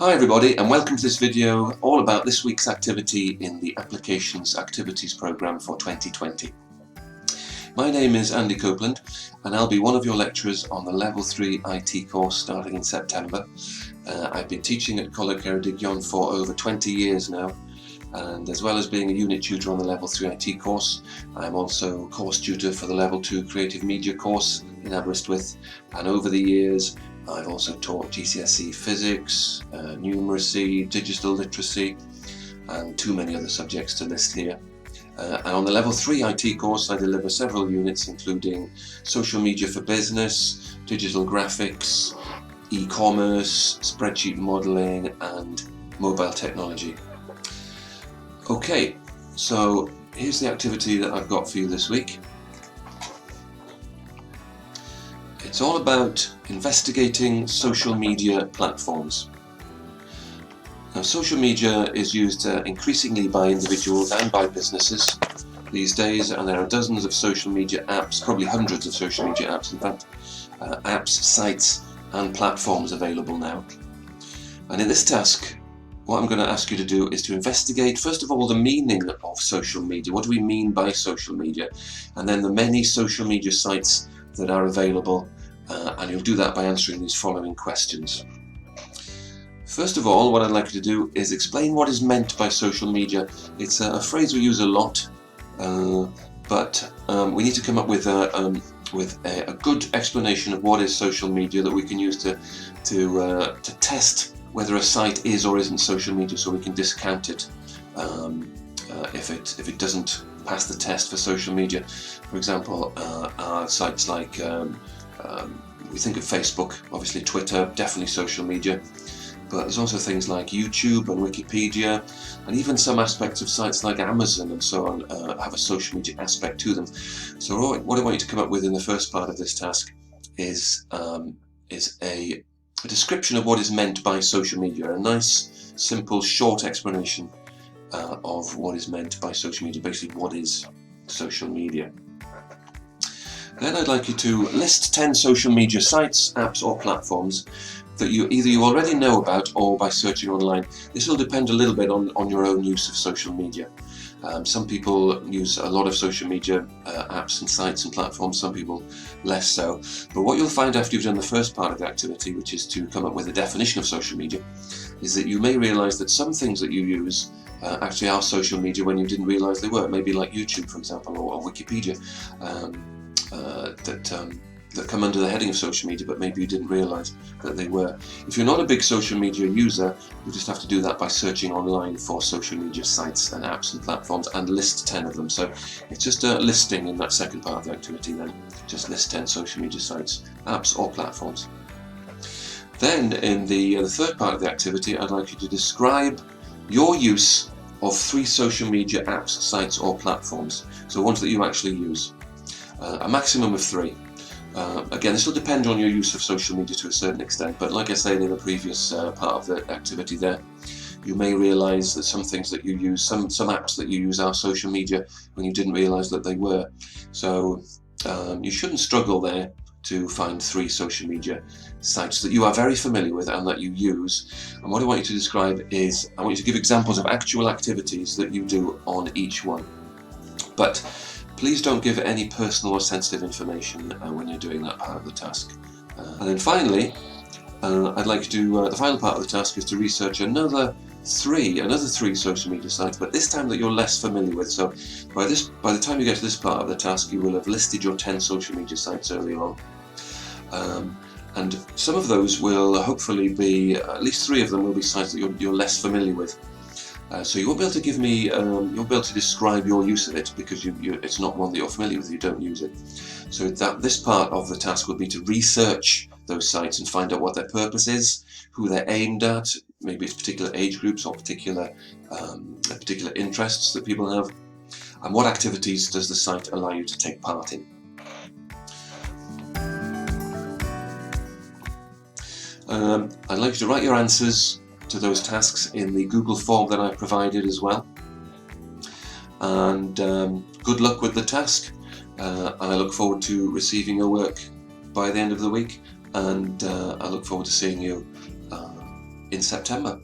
Hi everybody, and welcome to this video all about this week's activity in the Applications Activities Programme for 2020. My name is Andy Copeland and I'll be one of your lecturers on the Level 3 IT course starting in September. I've been teaching at Coleg Ceredigion for over 20 years now, and as well as being a unit tutor on the Level 3 IT course, I'm also course tutor for the Level 2 Creative Media course in Aberystwyth, and over the years I've also taught GCSE physics, numeracy, digital literacy, and too many other subjects to list here. And on the Level 3 IT course I deliver several units including social media for business, digital graphics, e-commerce, spreadsheet modelling and mobile technology. Okay, so here's the activity that I've got for you this week. It's all about investigating social media platforms. Now, social media is used increasingly by individuals and by businesses these days, and there are dozens of social media apps, probably hundreds of social media apps in fact, apps, sites and platforms available now. And in this task, what I'm going to ask you to do is to investigate, first of all, the meaning of social media. What do we mean by social media? And then the many social media sites that are available, and you'll do that by answering these following questions. First of all, what I'd like you to do is explain what is meant by social media. It's a phrase we use a lot, but we need to come up with a good explanation of what is social media that we can use to test whether a site is or isn't social media, so we can discount it if it doesn't pass the test for social media. For example, are sites like we think of Facebook, obviously Twitter, definitely social media, but there's also things like YouTube and Wikipedia, and even some aspects of sites like Amazon and so on have a social media aspect to them. So what I want you to come up with in the first part of this task is a description of what is meant by social media, a nice, simple, short explanation of what is meant by social media, basically what is social media. Then I'd like you to list 10 social media sites, apps or platforms that you already know about or by searching online. This will depend a little bit on your own use of social media. Some people use a lot of social media apps and sites and platforms, some people less so. But what you'll find after you've done the first part of the activity, which is to come up with a definition of social media, is that you may realise that some things that you use actually are social media when you didn't realise they were. Maybe like YouTube, for example, or Wikipedia, that come under the heading of social media, but maybe you didn't realise that they were. If you're not a big social media user, you just have to do that by searching online for social media sites and apps and platforms and list 10 of them. So it's just a listing in that second part of the activity then. Just list 10 social media sites, apps or platforms. Then in the third part of the activity, I'd like you to describe your use of 3 social media apps, sites or platforms. So ones that you actually use. A maximum of 3. Again, this will depend on your use of social media to a certain extent, but like I said in the previous part of the activity there, you may realise that some things that you use, some apps that you use are social media when you didn't realise that they were. So you shouldn't struggle there to find 3 social media sites that you are very familiar with and that you use. And what I want you to describe is, I want you to give examples of actual activities that you do on each one. But please don't give any personal or sensitive information when you're doing that part of the task. And then finally, I'd like you to, the final part of the task is to research another three social media sites, but this time that you're less familiar with. So by the time you get to this part of the task, you will have listed your 10 social media sites earlier on. And some of those will hopefully be, at least 3 of them will be sites that you're less familiar with. So you won't be able to give me, you'll be able to describe your use of it because it's not one that you're familiar with, you don't use it. So this part of the task will be to research those sites and find out what their purpose is, who they're aimed at, maybe it's particular age groups or particular interests that people have, and what activities does the site allow you to take part in. I'd like you to write your answers to those tasks in the Google form that I provided as well. And good luck with the task. And I look forward to receiving your work by the end of the week, and I look forward to seeing you in September.